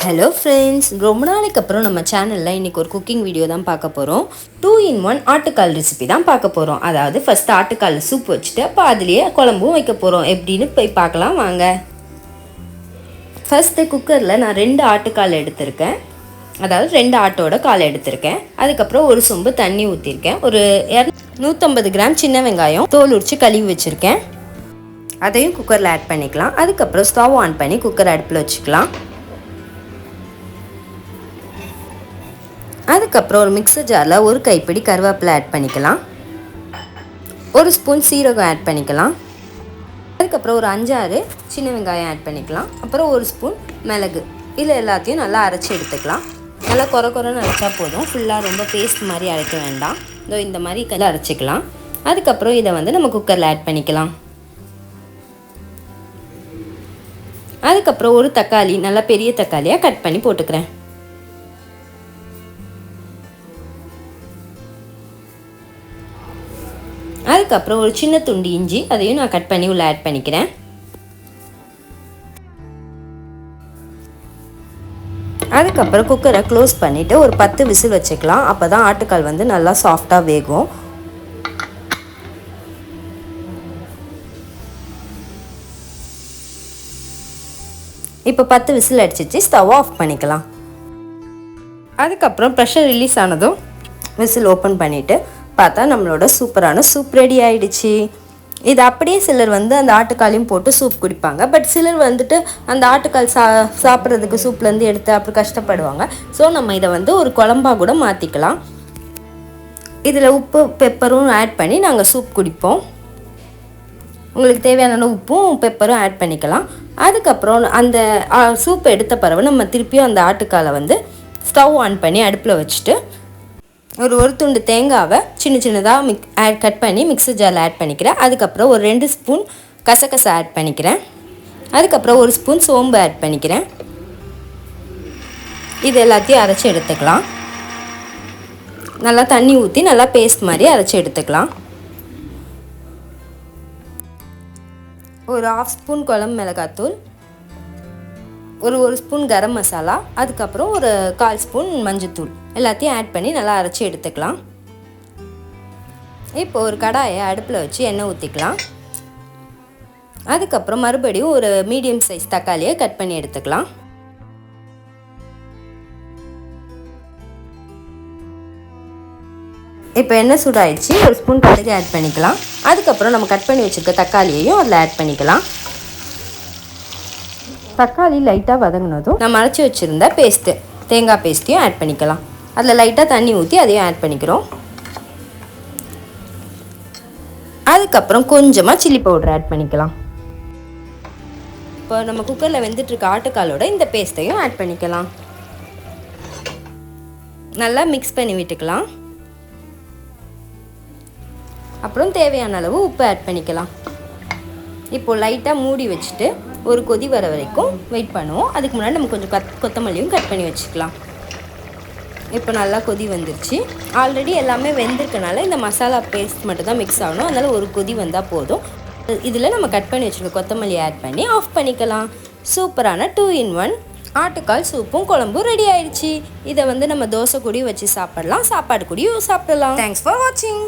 Hello friends, ரொம்ப நாளைக்கு அப்புறம் நம்ம சேனலில் இன்றைக்கி ஒரு குக்கிங் வீடியோ தான் பார்க்க போகிறோம். 2-in-1 ஆட்டுக்கால் ரெசிபி தான் பார்க்க போகிறோம். அதாவது ஃபஸ்ட்டு ஆட்டுக்கால் சூப் வச்சுட்டு அப்போ அதுலேயே குழம்பும் வைக்க போகிறோம். எப்படின்னு போய் பார்க்கலாம் வாங்க. ஃபஸ்ட்டு குக்கரில் நான் 2 ஆட்டுக்கால் எடுத்திருக்கேன். அதாவது 2 ஆட்டோட கால் எடுத்திருக்கேன். அதுக்கப்புறம் ஒரு சொம்பு தண்ணி ஊற்றிருக்கேன். ஒரு 150 கிராம் சின்ன வெங்காயம் தோல் உரித்து கழுவி வச்சுருக்கேன். அதையும் குக்கரில் ஆட் பண்ணிக்கலாம். அதுக்கப்புறம் ஸ்டவ் ஆன் பண்ணி குக்கர் அடுப்பில் வச்சுக்கலாம். அதுக்கப்புறம் ஒரு மிக்சர் ஜாரில் ஒரு கைப்பிடி கருவேப்பிலை ஆட் பண்ணிக்கலாம். ஒரு ஸ்பூன் சீரகம் ஆட் பண்ணிக்கலாம். அதுக்கப்புறம் ஒரு 5-6 சின்ன வெங்காயம் ஆட் பண்ணிக்கலாம். அப்புறம் ஒரு ஸ்பூன் மிளகு. இதில் எல்லாத்தையும் நல்லா அரைச்சி எடுத்துக்கலாம். நல்லா குறைன்னு அரைச்சா போதும். ஃபுல்லாக ரொம்ப பேஸ்ட் மாதிரி அரைக்க வேண்டாம். இந்த மாதிரி கல்ல அரைச்சிக்கலாம். அதுக்கப்புறம் இதை நம்ம குக்கரில் ஆட் பண்ணிக்கலாம். அதுக்கப்புறம் ஒரு தக்காளி, நல்லா பெரிய தக்காளியாக கட் பண்ணி போட்டுக்கிறேன். அதுக்கப்புறம் ஒரு சின்ன துண்டு இஞ்சி, அதையும் நான் கட் பண்ணி உள்ள ஆட் பண்ணிக்கிறேன். அதுக்கப்புறம் குக்கரை க்ளோஸ் பண்ணிவிட்டு ஒரு 10 விசில் வச்சுக்கலாம். அப்போ தான் ஆட்டுக்கால் நல்லா சாஃப்டாக வேகும். இப்போ 10 விசில் அடிச்சிச்சு. ஸ்டவ் ஆஃப் பண்ணிக்கலாம். அதுக்கப்புறம் ப்ரெஷர் ரிலீஸ் ஆனதும் விசில் ஓப்பன் பண்ணிவிட்டு பார்த்தா நம்மளோட சூப்பரான சூப் ரெடி ஆகிடுச்சு. இது அப்படியே சிலர் அந்த ஆட்டுக்காலையும் போட்டு சூப் குடிப்பாங்க. பட் சிலர் அந்த ஆட்டுக்கால் சாப்பிட்றதுக்கு சூப்லேருந்து எடுத்து அப்படி கஷ்டப்படுவாங்க. ஸோ நம்ம இதை ஒரு குழம்பாக கூட மாற்றிக்கலாம். இதில் உப்பு பெப்பரும் ஆட் பண்ணி நாங்கள் சூப் குடிப்போம். உங்களுக்கு தேவையான உப்பும் பெப்பரும் ஆட் பண்ணிக்கலாம். அதுக்கப்புறம் அந்த சூப் எடுத்த பிறகு நம்ம திருப்பியும் அந்த ஆட்டுக்காலை ஸ்டவ் ஆன் பண்ணி அடுப்பில் வச்சுட்டு ஒரு துண்டு தேங்காவை சின்னதாக கட் பண்ணி மிக்சர் ஜாரில் ஆட் பண்ணிக்கிறேன். அதுக்கப்புறம் ஒரு 2 ஸ்பூன் கசகசா ஆட் பண்ணிக்கிறேன். அதுக்கப்புறம் ஒரு ஸ்பூன் சோம்பு ஆட் பண்ணிக்கிறேன். இது எல்லாத்தையும் அரைச்சி எடுத்துக்கலாம். நல்லா தண்ணி ஊற்றி நல்லா பேஸ்ட் மாதிரி அரைச்சி எடுத்துக்கலாம். ஒரு 1/2 ஸ்பூன் குழம்பு மிளகாத்தூள், ஒரு ஸ்பூன் கரம் மசாலா, அதுக்கப்புறம் ஒரு 1/4 ஸ்பூன் மஞ்சத்தூள் எல்லாத்தையும் ஆட் பண்ணி நல்லா அரைச்சி எடுத்துக்கலாம். இப்போ ஒரு கடாயை அடுப்பில் வச்சு எண்ணெய் ஊற்றிக்கலாம். அதுக்கப்புறம் மறுபடியும் ஒரு மீடியம் சைஸ் தக்காளியை கட் பண்ணி எடுத்துக்கலாம். இப்போ எண்ணெய் சூடாயிடுச்சு. ஒரு ஸ்பூன் கடுகு ஆட் பண்ணிக்கலாம். அதுக்கப்புறம் நம்ம கட் பண்ணி வச்சுருக்க தக்காளியையும் அதில் ஆட் பண்ணிக்கலாம். தக்காளி லைட்டாக வதங்கினதும் நம்ம அரைச்சி வச்சுருந்த தேங்காய் பேஸ்ட்டையும் ஆட் பண்ணிக்கலாம். அதில் லைட்டாக தண்ணி ஊற்றி அதையும் ஆட் பண்ணிக்கிறோம். அதுக்கப்புறம் கொஞ்சமாக சில்லி பவுடர் ஆட் பண்ணிக்கலாம். இப்போ நம்ம குக்கரில் வெந்துட்டுருக்க ஆட்டுக்காலோட இந்த பேஸ்ட்டையும் ஆட் பண்ணிக்கலாம். நல்லா மிக்ஸ் பண்ணி விட்டுக்கலாம். அப்புறம் தேவையான அளவு உப்பு ஆட் பண்ணிக்கலாம். இப்போது லைட்டாக மூடி வச்சுட்டு ஒரு கொதி வர வரைக்கும் வெயிட் பண்ணுவோம். அதுக்கு முன்னாடி நம்ம கொஞ்சம் கொத்தமல்லியும் கட் பண்ணி வச்சுக்கலாம். இப்போ நல்லா கொதி வந்துருச்சு. ஆல்ரெடி எல்லாமே வெந்திருக்கனால இந்த மசாலா பேஸ்ட் மட்டும் தான் மிக்ஸ் ஆகணும். அதனால் ஒரு கொதி வந்தால் போதும். இதில் நம்ம கட் பண்ணி வச்சுருக்க கொத்தமல்லி ஆட் பண்ணி ஆஃப் பண்ணிக்கலாம். சூப்பரான 2-in-1 ஆட்டுக்கால் சூப்பும் குழம்பும் ரெடி ஆயிடுச்சு. இதை நம்ம தோசை கூடயும் வச்சு சாப்பிடலாம், சாப்பாடு கூடயும் சாப்பிடலாம். தேங்க்ஸ் ஃபார் வாட்சிங்.